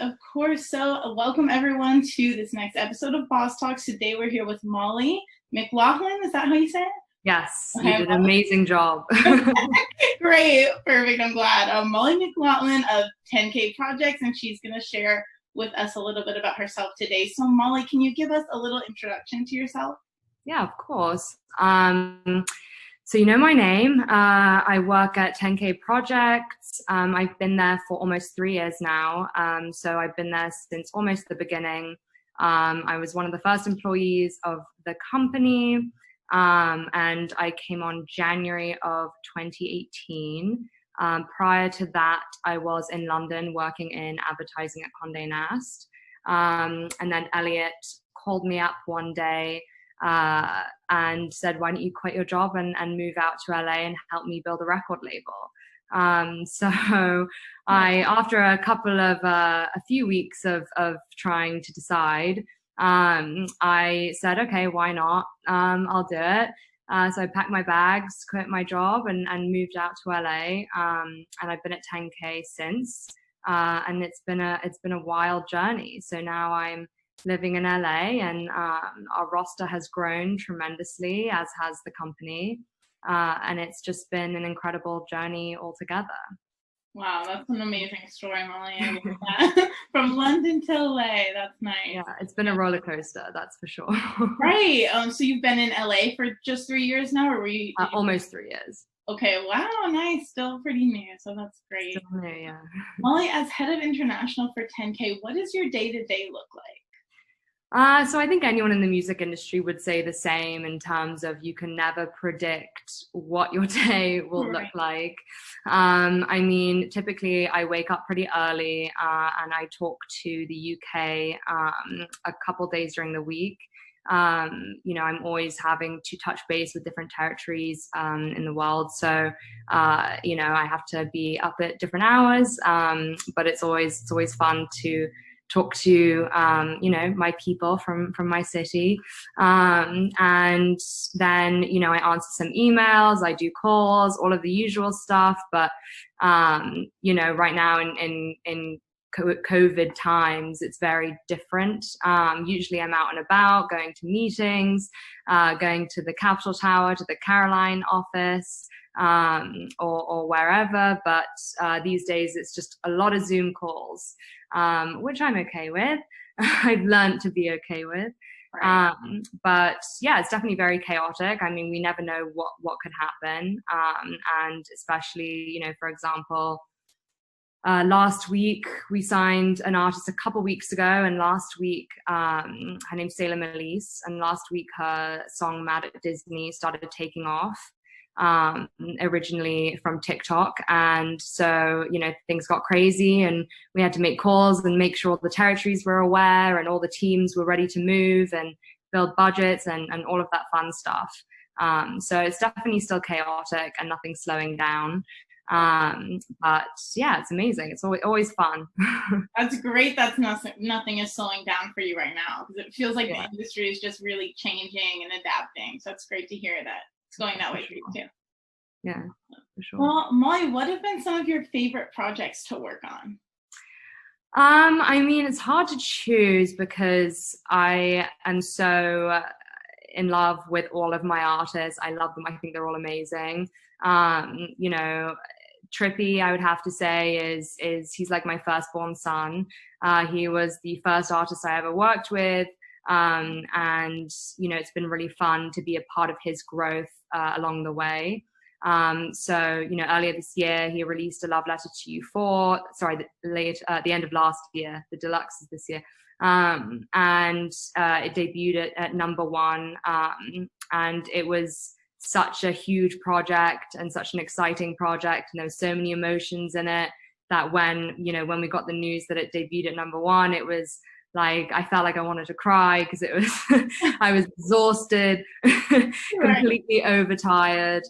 of course. So welcome everyone to this next episode of Boss Talks. Today we're here with Molly McLachlan. Is that how you say it? Yes, Okay, you did an amazing job. Great, perfect. I'm glad. Molly McLachlan of 10K Projects, and she's going to share with us a little bit about herself today. So Molly, can you give us a little introduction to yourself? Yeah, of course. So you know my name. I work at 10K Projects. I've been there for almost 3 years now. So I've been there since almost the beginning. I was one of the first employees of the company, and I came on January of 2018. Prior to that, I was in London working in advertising at Condé Nast. And then Elliot called me up one day and said, why don't you quit your job and move out to LA and help me build a record label? So after a few weeks of trying to decide, I said, okay, why not? I'll do it. So I packed my bags, quit my job, and moved out to LA. And I've been at 10K since. And it's been a wild journey. So now I'm living in LA, and our roster has grown tremendously, as has the company. And it's just been an incredible journey altogether. Wow, that's an amazing story, Molly. I love that. From London to LA, that's nice. Yeah, it's been a roller coaster, that's for sure. Right. So you've been in LA for just 3 years now, or were you? Almost 3 years. Okay, wow, nice. Still pretty new, so that's great. Still new, yeah. Molly, as head of international for 10K, what does your day-to-day look like? So I think anyone in the music industry would say the same, in terms of you can never predict what your day will look like. I mean, typically I wake up pretty early and I talk to the UK a couple days during the week. I'm always having to touch base with different territories in the world. So, I have to be up at different hours, but it's always fun to talk to, my people from my city. And then, I answer some emails, I do calls, all of the usual stuff. But, right now in COVID times, it's very different. Usually I'm out and about, going to meetings, going to the Capitol Tower, to the Caroline office, or wherever. But these days it's just a lot of Zoom calls, which I'm okay with. I've learned to be okay with. Right. But yeah, it's definitely very chaotic. I mean, we never know what could happen. And especially, for example, last week we signed an artist a couple weeks ago, and last week her name's Salem Elise, and last week her song Mad at Disney started taking off, originally from TikTok. And so things got crazy, and we had to make calls and make sure all the territories were aware and all the teams were ready to move and build budgets and all of that fun stuff. So it's definitely still chaotic and nothing's slowing down. But yeah, it's amazing. It's always fun. That's great. That's nothing is slowing down for you right now, because it feels like the industry is just really changing and adapting. So it's great to hear that it's going that way for you too. Yeah, for sure. Well, Molly, what have been some of your favorite projects to work on? I mean, it's hard to choose because I am so in love with all of my artists. I love them. I think they're all amazing. Trippy, I would have to say, is he's like my firstborn son. He was the first artist I ever worked with. And it's been really fun to be a part of his growth along the way. So earlier this year he released a Love Letter to You 4. Sorry, the end of last year. The deluxe is this year. And it debuted at #1. And it was such a huge project and such an exciting project, and there were so many emotions in it that when we got the news that it debuted at #1, it was like I felt like I wanted to cry, because it was I was exhausted, completely overtired,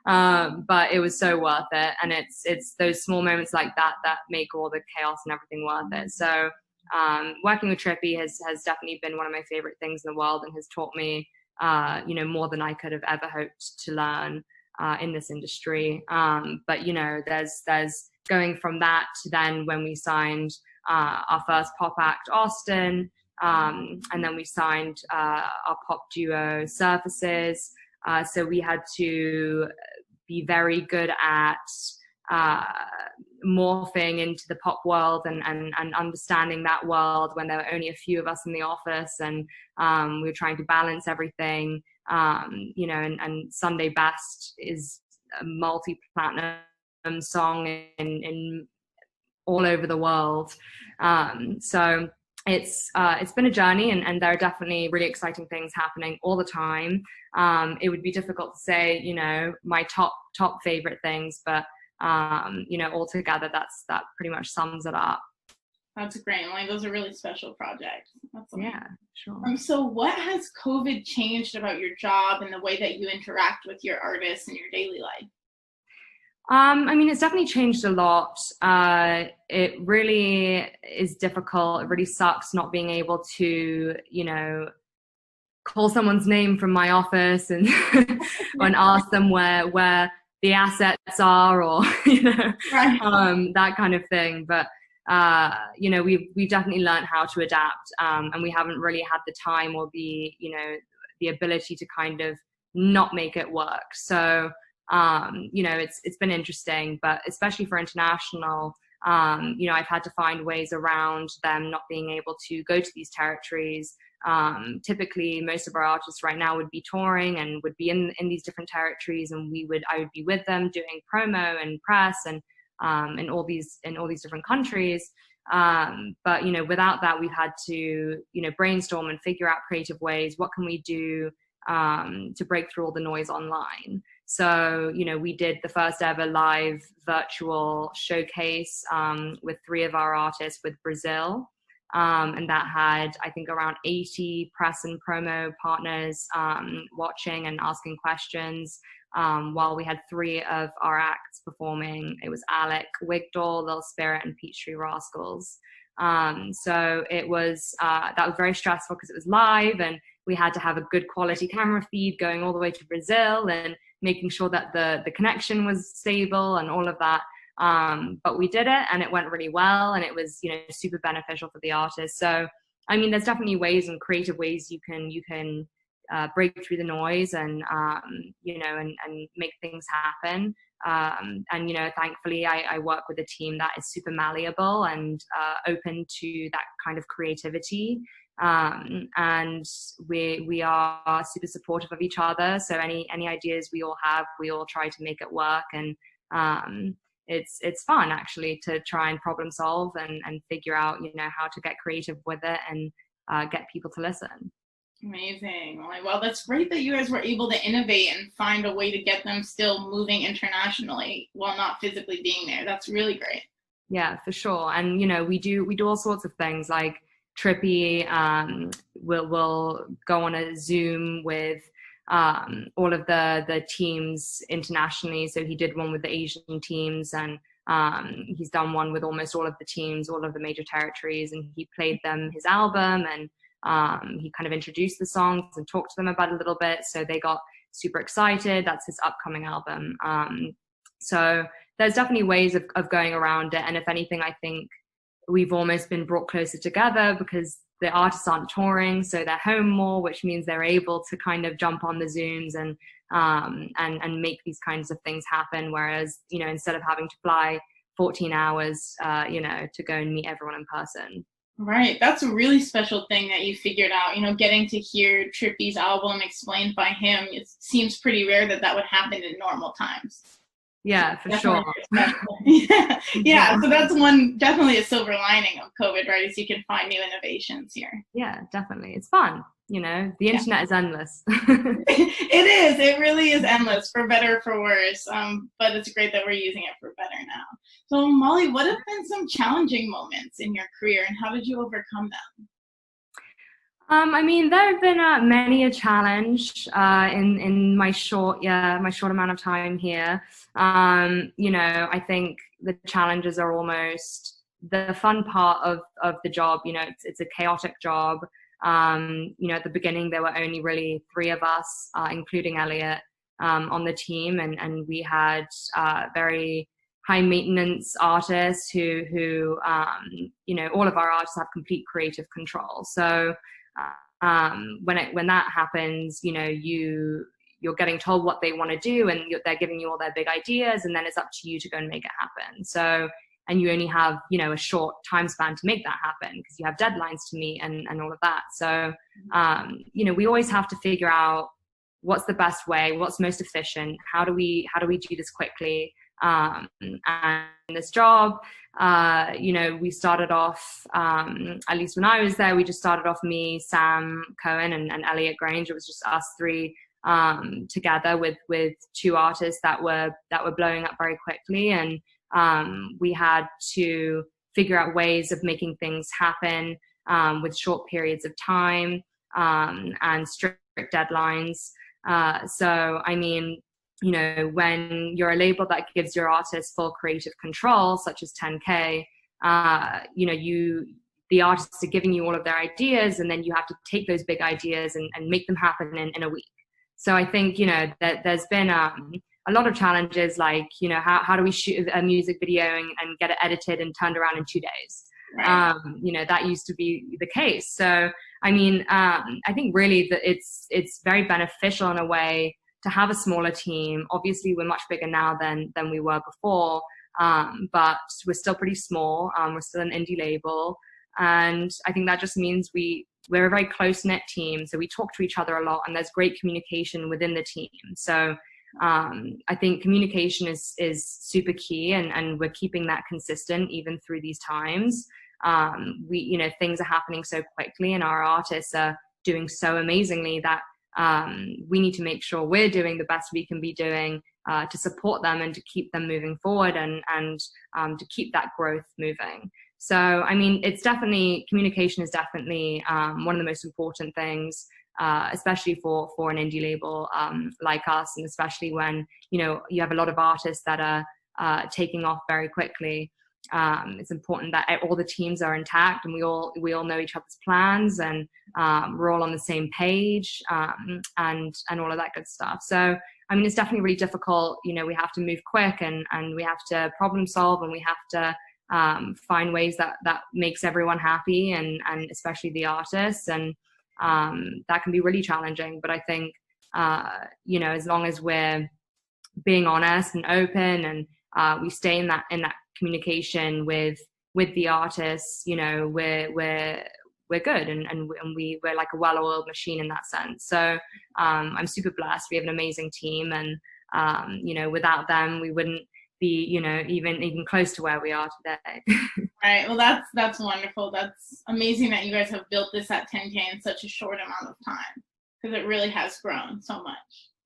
but it was so worth it. And it's those small moments like that make all the chaos and everything worth it. So working with Trippy has definitely been one of my favorite things in the world, and has taught me more than I could have ever hoped to learn in this industry. But there's going from that to then when we signed our first pop act, Austin, and then we signed our pop duo, Surfaces. So we had to be very good at morphing into the pop world and understanding that world when there were only a few of us in the office, and we were trying to balance everything. And Sunday Best is a multi-platinum song in all over the world. So it's been a journey, and there are definitely really exciting things happening all the time. It would be difficult to say, my top favorite things, but altogether that pretty much sums it up. That's great. Like, those are really special projects. That's amazing. Yeah, sure. So what has COVID changed about your job and the way that you interact with your artists in your daily life? It's definitely changed a lot. It really is difficult. It really sucks not being able to, call someone's name from my office and and ask them where the assets are, or right. That kind of thing. But we've definitely learned how to adapt, and we haven't really had the time or the ability to kind of not make it work. So it's been interesting, but especially for international, I've had to find ways around them not being able to go to these territories. Typically most of our artists right now would be touring and would be in these different territories, and I would be with them doing promo and press and in all these different countries. But without that, we've had to brainstorm and figure out creative ways. What can we do to break through all the noise online? So, we did the first ever live virtual showcase with 3 of our artists with Brazil. And that had, I think, around 80 press and promo partners watching and asking questions, while we had 3 of our acts performing. It was Alec, Wigdoll, Lil Spirit, and Peachtree Rascals. So it was, that was very stressful because it was live, and we had to have a good quality camera feed going all the way to Brazil and making sure that the connection was stable and all of that. But we did it, and it went really well, and it was, super beneficial for the artists. So, there's definitely ways and creative ways you can break through the noise and, and make things happen. Thankfully I work with a team that is super malleable and open to that kind of creativity. And we are super supportive of each other. So any ideas we all have, we all try to make it work. And it's fun actually to try and problem solve and figure out, how to get creative with it and get people to listen. Amazing. Well, that's great that you guys were able to innovate and find a way to get them still moving internationally while not physically being there. That's really great. Yeah, for sure. And, we do all sorts of things, like Trippy will go on a Zoom with all of the teams internationally. So he did one with the Asian teams, and he's done one with almost all of the teams, all of the major territories, and he played them his album, and he kind of introduced the songs and talked to them about it a little bit. So they got super excited. That's his upcoming album. So there's definitely ways of going around it. And if anything, I think we've almost been brought closer together because the artists aren't touring, so they're home more, which means they're able to kind of jump on the Zooms and make these kinds of things happen. Whereas, instead of having to fly 14 hours, to go and meet everyone in person. Right. That's a really special thing that you figured out, getting to hear Trippy's album explained by him. It seems pretty rare that would happen in normal times. Yeah, for sure. Yeah. So that's definitely a silver lining of COVID, right? Is you can find new innovations here. Yeah, definitely. It's fun. The internet is endless. It is. It really is endless, for better or for worse. But it's great that we're using it for better now. So Molly, what have been some challenging moments in your career, and how did you overcome them? There have been many a challenge in my short amount of time here. I think the challenges are almost the fun part of the job. It's a chaotic job. At the beginning, there were only really 3 of us, including Elliot, on the team, and we had very high maintenance artists who you know, all of our artists have complete creative control. So when that happens, you know, you're getting told what they want to do, and they're giving you all their big ideas, and then it's up to you to go and make it happen. So, and you only have, you know, a short time span to make that happen because you have deadlines to meet and all of that. So, you know, we always have to figure out what's the best way, what's most efficient, how do we do this quickly. And this job, you know, we started off, at least when I was there, we just started off, me, Sam Cohen, and Elliot Grange. It was just us three together with two artists that were blowing up very quickly, and we had to figure out ways of making things happen with short periods of time and strict deadlines. So I mean, you know, when you're a label that gives your artists full creative control, such as 10K, you know, the artists are giving you all of their ideas, and then you have to take those big ideas and make them happen in a week. So I think, you know, that there's been a lot of challenges, like, you know, how do we shoot a music video and get it edited and turned around in 2 days? Right. You know, that used to be the case. So, I mean, I think really that it's very beneficial in a way to have a smaller team. Obviously, we're much bigger now than we were before, but we're still pretty small. We're still an indie label. And I think that just means we're a very close-knit team. So we talk to each other a lot, and there's great communication within the team. So I think communication is super key, and we're keeping that consistent even through these times. You know, things are happening so quickly, and our artists are doing so amazingly that we need to make sure we're doing the best we can be doing to support them and to keep them moving forward, and to keep that growth moving. So, I mean, communication is definitely one of the most important things, especially for an indie label like us, and especially when, you know, you have a lot of artists that are taking off very quickly. It's important that all the teams are intact, and we all know each other's plans, and we're all on the same page, and all of that good stuff. So, I mean, it's definitely really difficult. You know, we have to move quick, and we have to problem solve, and we have to find ways that makes everyone happy, and especially the artists, and that can be really challenging. But I think, you know, as long as we're being honest and open, and we stay in that communication with the artists, you know, we're good, and we're like a well-oiled machine in that sense. So I'm super blessed. We have an amazing team, and you know, without them, we wouldn't be, you know, even close to where we are today. Right. Well, that's wonderful. That's amazing that you guys have built this at 10K in such a short amount of time, because it really has grown so much.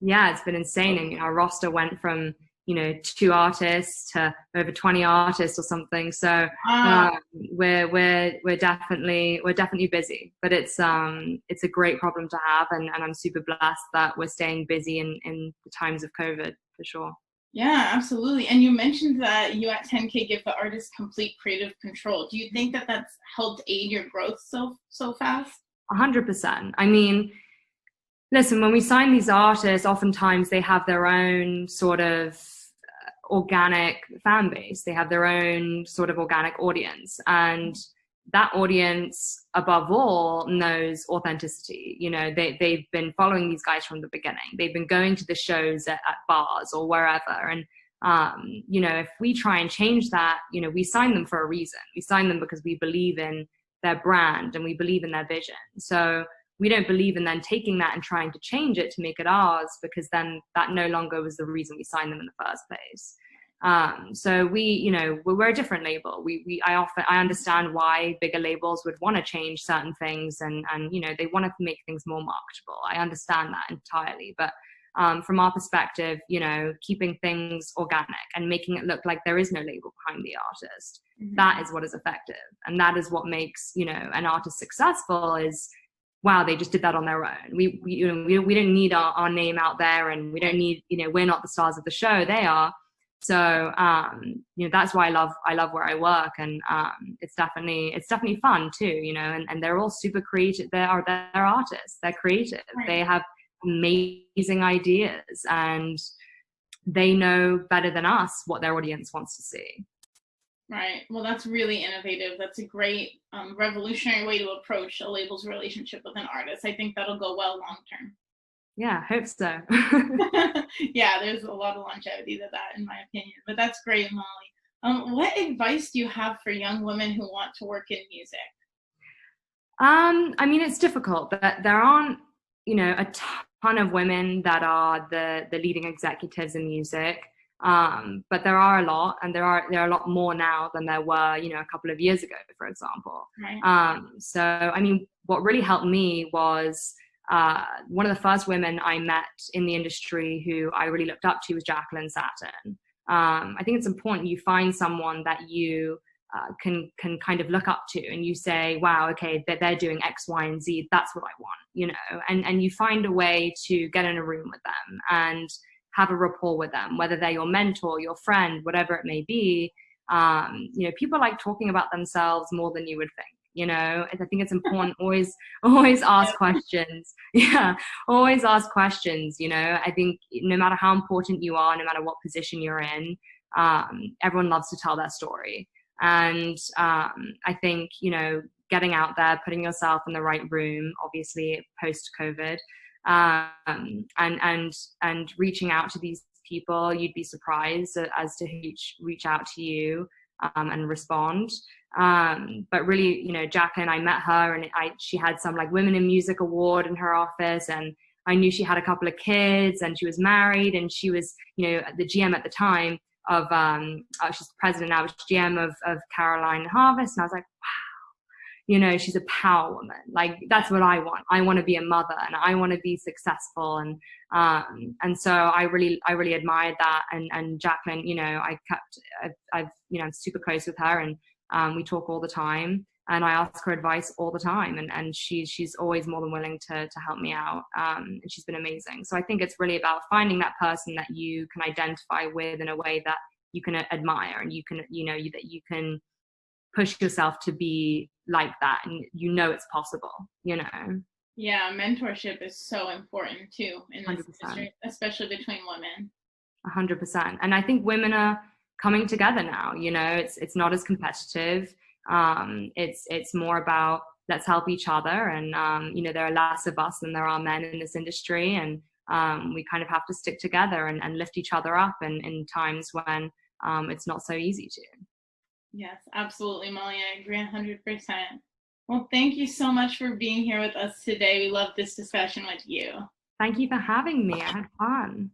Yeah, it's been insane. And our roster went from, you know, 2 artists to over 20 artists or something. So we're definitely busy, but it's a great problem to have, and I'm super blessed that we're staying busy in the times of COVID, for sure. Yeah, absolutely. And you mentioned that you at 10K give the artist complete creative control. Do you think that that's helped aid your growth so fast? 100%. I mean, listen, when we sign these artists, oftentimes they have their own sort of organic fan base. They have their own sort of organic audience. And that audience, above all, knows authenticity. You know, they've been following these guys from the beginning. They've been going to the shows at bars or wherever. And, you know, if we try and change that, you know, we sign them for a reason. We sign them because we believe in their brand and we believe in their vision. So we don't believe in then taking that and trying to change it to make it ours, because then that no longer was the reason we signed them in the first place. So we, you know, we're a different label. I understand why bigger labels would want to change certain things, and you know, they want to make things more marketable. I understand that entirely, but from our perspective, you know, keeping things organic and making it look like there is no label behind the artist, that is what is effective, and that is what makes, you know, an artist successful. Is, wow, they just did that on their own. We don't need our name out there, and we don't need, you know, we're not the stars of the show, they are. So, you know, that's why I love where I work, and it's definitely fun too, you know, and they're all super creative. They're artists, they're creative, right. They have amazing ideas, and they know better than us what their audience wants to see. Right. Well, that's really innovative. That's a great revolutionary way to approach a label's relationship with an artist. I think that'll go well long term. Yeah, hope so. Yeah, there's a lot of longevity to that, in my opinion. But that's great, Molly. What advice do you have for young women who want to work in music? I mean, it's difficult. There aren't, a ton of women that are the leading executives in music. But there are a lot, and there are a lot more now than there were, a couple of years ago, for example. Right. So, I mean, what really helped me was one of the first women I met in the industry who I really looked up to was Jacqueline Satin. I think it's important you find someone that you can kind of look up to, and you say, wow, okay, they're doing X, Y, and Z. That's what I want, and you find a way to get in a room with them and have a rapport with them, whether they're your mentor, your friend, whatever it may be. People like talking about themselves more than you would think. I think it's important always ask questions. Yeah, always ask questions. I think no matter how important you are, no matter what position you're in, everyone loves to tell their story. And I think, getting out there, putting yourself in the right room, obviously post-COVID, and reaching out to these people, you'd be surprised as to who reach out to you and respond. But really, Jacqueline, I met her, and she had some like Women in Music award in her office, and I knew she had a couple of kids, and she was married, and she was, the GM at the time of she's the president now, GM of Caroline Harvest, and I was like, wow, she's a power woman. Like, that's what I want. I want to be a mother, and I want to be successful, and so I really admired that. And Jacqueline, I'm super close with her, and we talk all the time, and I ask her advice all the time, and she's always more than willing to help me out, and she's been amazing. So I think it's really about finding that person that you can identify with in a way that you can admire, and you can, that you can push yourself to be like that, and it's possible. Yeah, mentorship is so important too in this 100%. industry, especially between women. 100%. And I think women are coming together now. It's not as competitive. It's more about let's help each other, and there are less of us than there are men in this industry, and we kind of have to stick together and lift each other up in times when it's not so easy to. Yes, absolutely, Molly. I agree 100%. Well, thank you so much for being here with us today. We love this discussion with you. Thank you for having me. I had fun.